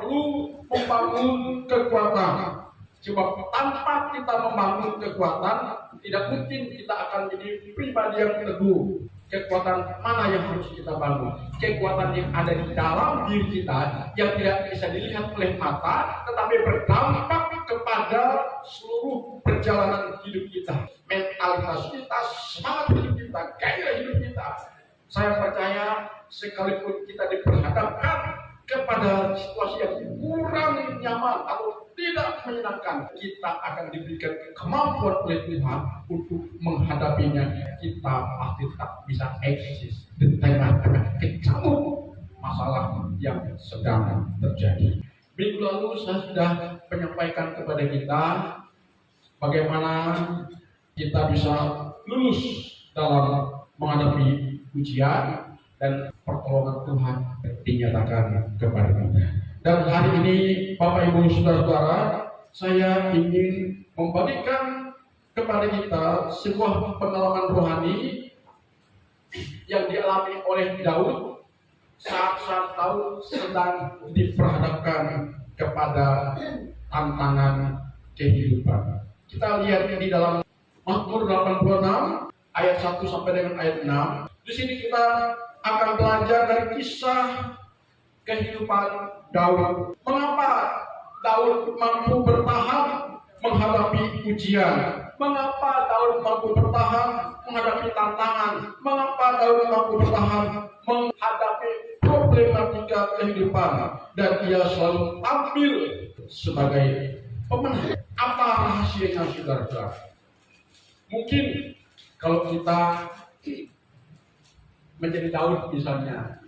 perlu membangun kekuatan. Sebab tanpa kita membangun kekuatan, tidak mungkin kita akan menjadi pribadi yang teguh. Kekuatan mana yang harus kita bangun? Kekuatan yang ada di dalam diri kita, yang tidak bisa dilihat oleh mata, tetapi berdampak kepada seluruh perjalanan hidup kita, mentalitas kita, semangat hidup kita, gaya hidup kita. Saya percaya sekalipun kita diperhadapkan kepada situasi yang kurang nyaman atau tidak menyenangkan, kita akan diberikan kemampuan oleh Tuhan untuk menghadapinya. Kita pasti tak bisa eksis di tengah-tengah kecamuk masalah yang sedang terjadi. Minggu lalu saya sudah menyampaikan kepada kita bagaimana kita bisa lulus dalam menghadapi ujian dan pertolongan Tuhan dinyatakan kepada kita. Dan hari ini Bapak Ibu Saudara-saudara, saya ingin membagikan kepada kita sebuah pengalaman rohani yang dialami oleh Daud saat Daud sedang diperhadapkan kepada tantangan kehidupan. Kita lihat di dalam Mazmur 86 ayat 1 sampai dengan ayat 6. Di sini kita akan belajar dari kisah kehidupan Daud. Mengapa Daud mampu bertahan menghadapi ujian? Mengapa Daud mampu bertahan menghadapi tantangan? Mengapa Daud mampu bertahan menghadapi problematika kehidupan? Dan ia selalu tampil sebagai pemenang. Apa rahasianya, saudara-saudara? Mungkin kalau kita menjadi Daud misalnya,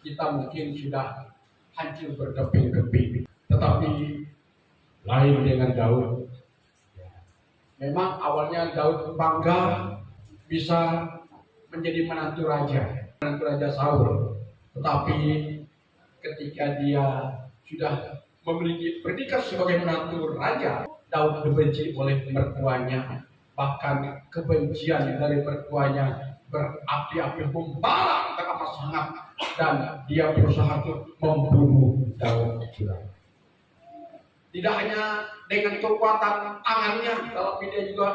kita mungkin sudah hancur berkeping-keping. Tetapi lain dengan Daud. Memang awalnya Daud bangga bisa menjadi menantu Raja Saul. Tetapi ketika dia sudah memiliki predikat sebagai menantu raja, Daud dibenci oleh mertuanya. Bahkan kebencian dari mertuanya berapi-api membara teramat sangat, dan dia berusaha untuk membunuh Daud juga. Tidak hanya dengan kekuatan tangannya, tetapi dia juga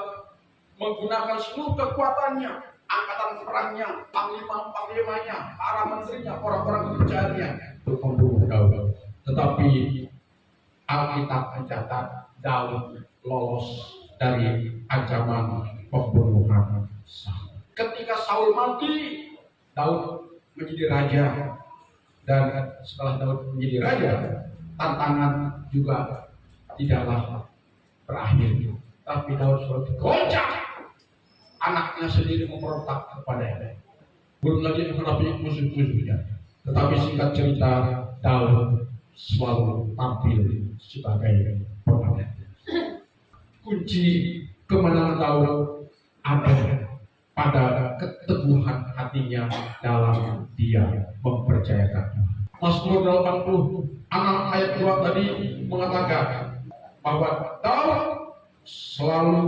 menggunakan seluruh kekuatannya, angkatan perangnya, panglima-panglimanya, para menterinya, orang-orang kepercayaannya untuk membunuh Daud. Tetapi Alkitab mencatat Daud lolos dari ancaman pembunuhan Saul. Ketika Saul mati, Daud menjadi raja, dan setelah Daud menjadi raja, tantangan juga tidaklah berakhir. Tapi Daud selalu digoncang, anaknya sendiri memberontak kepadanya, belum lagi menghadapi musuh-musuhnya. Tetapi singkat cerita, Daud selalu tampil sebagai pemenang. Kunci kemenangan Daud ada pada keteguhan hatinya dalam dia mempercayakan Tuhan. Mazmur 86 ayat 2 tadi mengatakan bahwa Daud selalu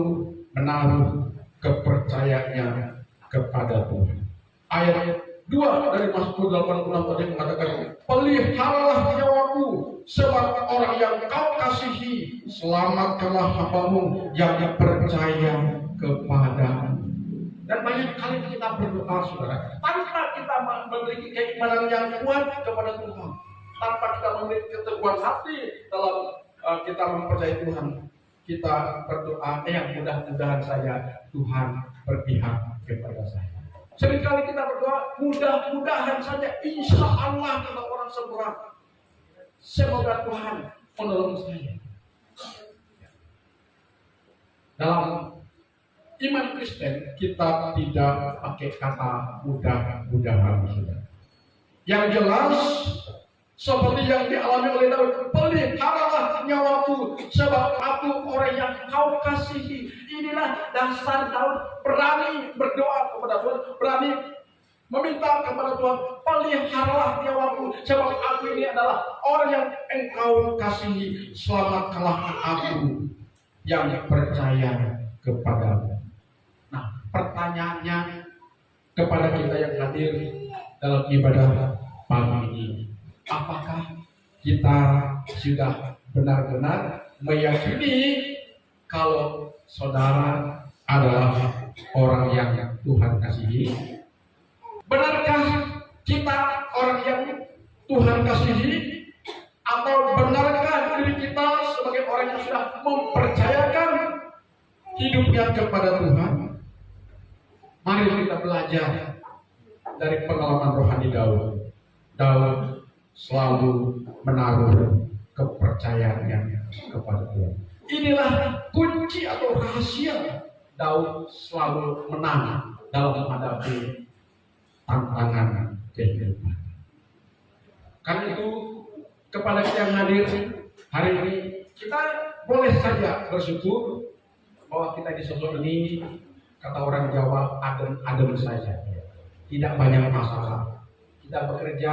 menaruh kepercayaannya kepada Tuhan. Ayat 2 dari Mazmur 86 tadi mengatakan, peliharalah nyawaku sebab orang yang kau kasihi, selamatkanlah hambamu yang percaya kepadamu. Dan banyak kali kita berdoa, saudara, tanpa kita memiliki keimanan yang kuat kepada Tuhan, tanpa kita memiliki keteguhan hati dalam kita mempercayai Tuhan, kita berdoa, yang mudah-mudahan saja Tuhan berpihak kepada saya. Seringkali kita berdoa, mudah-mudahan saja, insya Allah kita orang sembuh. Semoga Tuhan menolong saya. Dalam iman Kristen, kita tidak pakai kata mudah-mudahan, saudara. Yang jelas, seperti yang dialami oleh Daud, peliharalah nyawaku sebab aku orang yang kau kasihi. Inilah dasar Daud berani berdoa kepada Tuhan, berani meminta kepada Tuhan, peliharalah nyawaku sebab aku ini adalah orang yang engkau kasihi, selamatkanlah aku yang percaya kepadamu. Nah, pertanyaannya kepada kita yang hadir dalam ibadah pagi ini, apakah kita sudah benar-benar meyakini kalau saudara adalah orang yang Tuhan kasihi? Benarkah kita orang yang Tuhan kasihi? Atau benarkah diri kita sebagai orang yang sudah mempercayakan hidupnya kepada Tuhan? Mari kita belajar dari pengalaman rohani Daud. Daud selalu menaruh kepercayaannya kepada Tuhan. Inilah kunci atau rahasia Daud selalu menang dalam menghadapi tantangan kehidupan. Karena itu kepada kita yang hadir hari ini, kita boleh saja bersyukur bahwa kita di sosok ini, kata orang Jawa, adem-adem saja, tidak banyak masalah. Kita bekerja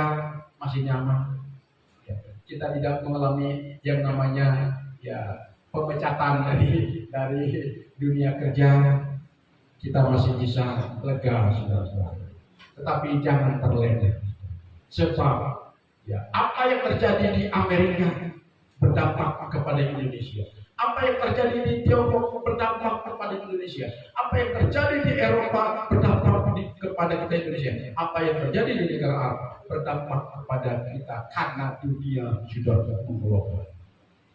masih nyaman, kita tidak mengalami yang namanya pemecatan dari dunia kerja. Kita masih bisa lega, saudara-saudara. Tetapi jangan terlena, sebab apa yang terjadi di Amerika berdampak kepada Indonesia. Apa yang terjadi di Tiongkok berdampak kepada Indonesia. Apa yang terjadi di Eropa berdampak kepada kita Indonesia. Apa yang terjadi di negara Arab berdampak kepada kita karena dunia sudah mengglobal.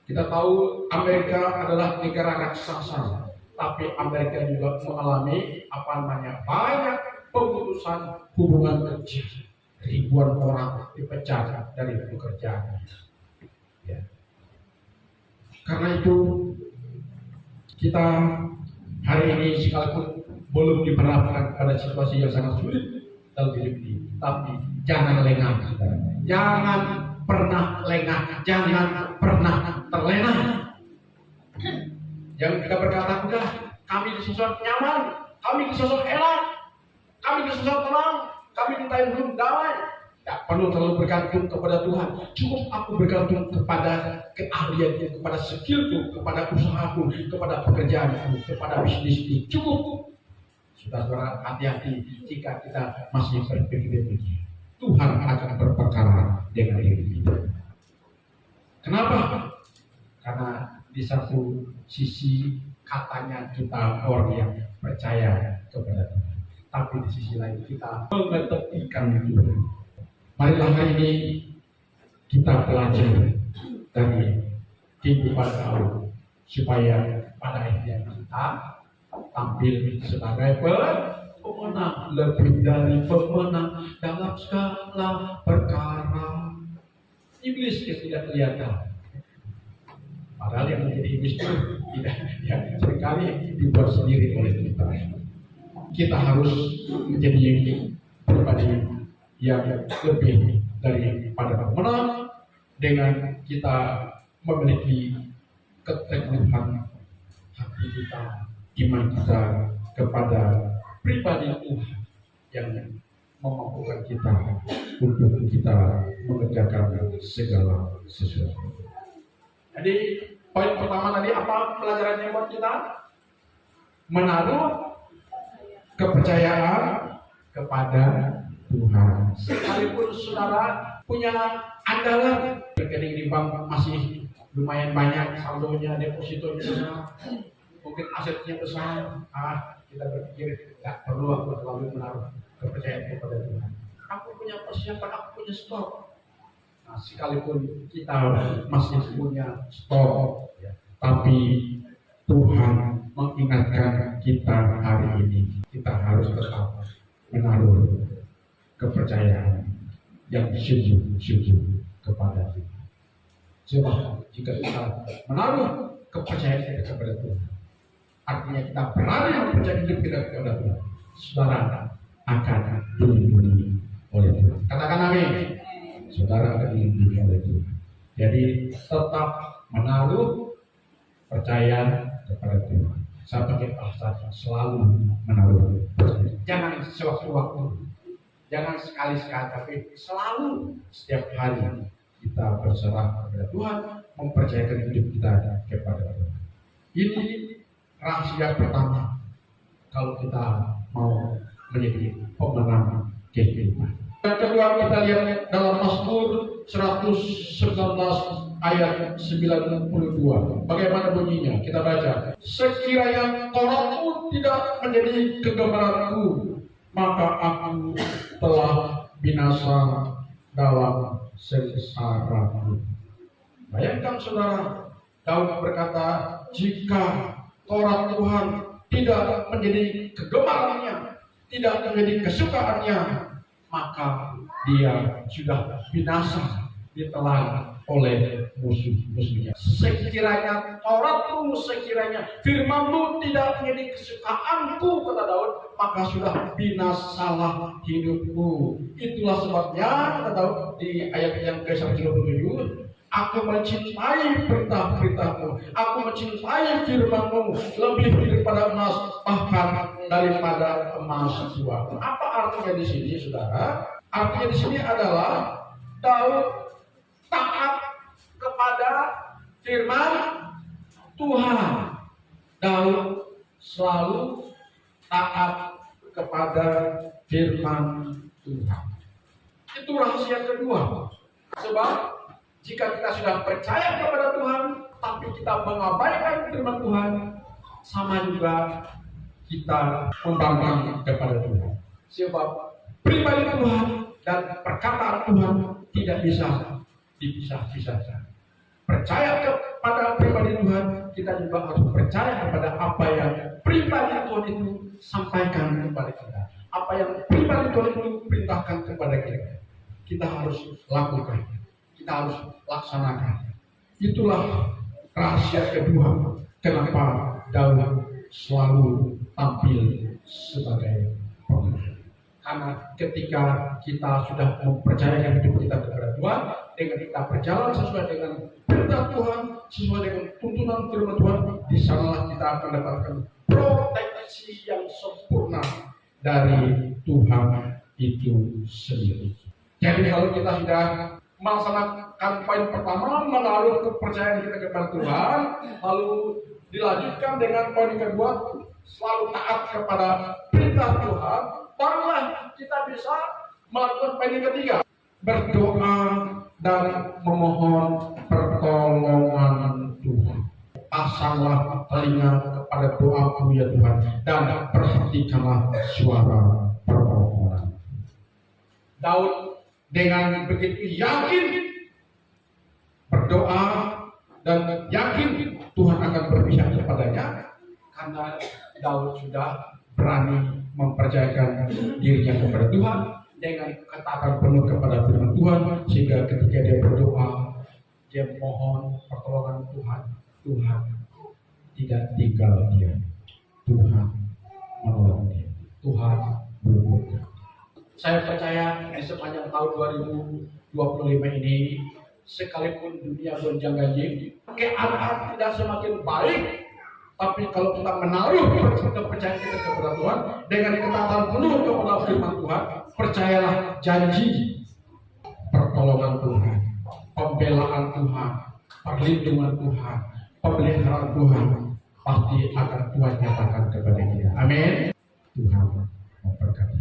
Kita tahu Amerika adalah negara raksasa, tapi Amerika juga mengalami banyak pemutusan hubungan kerja. Ribuan orang dipecat dari pekerjaan. Karena itu kita hari ini sekalipun belum diperhadapkan pada situasi yang sangat sulit dalam hidup ini, tapi jangan lengah, jangan pernah lengah, jangan pernah terlena. Jangan kita berkata, udah kami di sosok nyaman, kami di sosok enak, kami di sosok tenang, kami minta belum damai. Tak perlu terlalu bergantung kepada Tuhan. Cukup aku bergantung kepada keahlianku, kepada skillku, kepada usahaku, kepada pekerjaanku, kepada bisnisku. Cukup. Saudara, hati-hati jika kita masih berpikir demikian. Tuhan akan berperkara dengan diri kita. Kenapa? Karena di satu sisi katanya kita orang yang percaya kepada Tuhan. Tapi di sisi lain kita mengetepikan Tuhan. Marilah hari ini kita belajar dari kehidupan Daud supaya pada akhirnya kita tampil sebagai pemenang, lebih dari pemenang dalam segala perkara. Iblis yang tidak kelihatan, padahal yang menjadi iblis itu tidak seringkali dibuat sendiri oleh kita. Kita harus menjadi pribadi yang lebih daripada pemenang dengan kita memiliki keteguhan hati kita, iman kita kepada pribadi Tuhan yang memampukan kita untuk kita mengerjakan segala sesuatu. Jadi poin pertama tadi apa pelajarannya buat kita? Menaruh kepercayaan kepada Tuhan. Sekalipun saudara punya andalan, rekening di bank masih lumayan banyak, saldonya, depositonya besar, mungkin asetnya besar, kita berpikir tidak perlu aku selalu menaruh kepercayaan kepada Tuhan. Aku punya persiapan, aku punya stok. Sekalipun kita masih punya stok, tapi Tuhan mengingatkan kita hari ini, kita harus tetap menaruh kepercayaan yang sungguh-sungguh kepada Tuhan. Sebab jika kita menaruh kepercayaan kita kepada Tuhan, artinya kita berani mempercayai hidup kita kepada Tuhan, saudara akan dilindungi oleh Tuhan. Katakan amin. Saudara akan dilindungi oleh Tuhan. Jadi tetap menaruh percaya kepada Tuhan. Saya pakai bahasa selalu menaruh percaya. Jangan sewaktu-waktu. Jangan sekali-sekali, tapi selalu setiap hari kita berserah kepada Tuhan, mempercayakan hidup kita kepada Tuhan. Ini rahasia pertama kalau kita mau menjadi pemenang kehidupan. Yang kedua kita lihat dalam Mazmur 119 ayat 92. Bagaimana bunyinya? Kita baca. Sekiranya Tauratmu tidak menjadi kegemaranku, maka aku telah binasa dalam sengsaraku. Bayangkan saudara, Daud berkata, jika Taurat Tuhan tidak menjadi kegemarannya, tidak menjadi kesukaannya, maka dia sudah binasa, ditelan oleh musuh-musuhnya. Sekiranya Tauratmu, sekiranya firman-Mu tidak menjadi kesukaanku, kata Daud, maka sudah binasalah hidupku. Itulah sebabnya, kata Daud di ayat yang ke-127, aku mencintai perintah-perintah-Mu, aku mencintai firman-Mu lebih daripada emas, bahkan daripada emas tua. Apa artinya di sini, saudara? Artinya di sini adalah Daud taat kepada firman Tuhan. Daud selalu taat kepada firman Tuhan. Itu rahasia kedua. Sebab jika kita sudah percaya kepada Tuhan, tapi kita mengabaikan firman Tuhan, sama juga kita membangkang kepada Tuhan. Sebab pribadi Tuhan dan perkataan Tuhan tidak bisa dipisah-pisahkan. Percaya kepada pribadi Tuhan, kita juga harus percaya kepada apa yang pribadi Tuhan itu sampaikan kepada kita. Apa yang pribadi Tuhan itu perintahkan kepada kita. Kita harus lakukan. Kita harus laksanakan. Itulah rahasia kedua kenapa Daud selalu tampil sebagai pemenang. Karena ketika kita sudah mempercayakan hidup kita kepada Tuhan, dengan kita berjalan sesuai dengan perintah Tuhan, sesuai dengan tuntunan firman Tuhan, di sanalah kita akan mendapatkan proteksi yang sempurna dari Tuhan itu sendiri. Jadi kalau kita sudah melaksanakan poin pertama, menaruh kepercayaan kita kepada Tuhan, lalu dilanjutkan dengan poin kedua, selalu taat kepada perintah Tuhan, barulah kita bisa melakukan poin yang ketiga, berdoa dan memohon pertolongan Tuhan. Pasanglah telinga kepada doaku ya Tuhan, dan perhatikanlah suara permohonan. Daud dengan begitu yakin berdoa dan yakin Tuhan akan berpihak kepadanya, karena Daud sudah berani mempercayakan dirinya kepada Tuhan dengan ketaatan penuh kepada firman Tuhan, sehingga ketika dia berdoa, dia mohon pertolongan Tuhan, Tuhan tidak tinggal dia, Tuhan menolong dia, Tuhan berbuat. Saya percaya di sepanjang tahun 2025 ini, sekalipun dunia gonjang-ganjing, keadaan tidak semakin baik, tapi kalau kita menaruh kepercayaan kita kepada Tuhan dengan ketaatan penuh kepada firman Tuhan, percayalah janji pertolongan Tuhan, pembelaan Tuhan, perlindungan Tuhan, pemeliharaan Tuhan pasti akan Tuhan nyatakan kepada kita. Amin. Tuhan memberkati.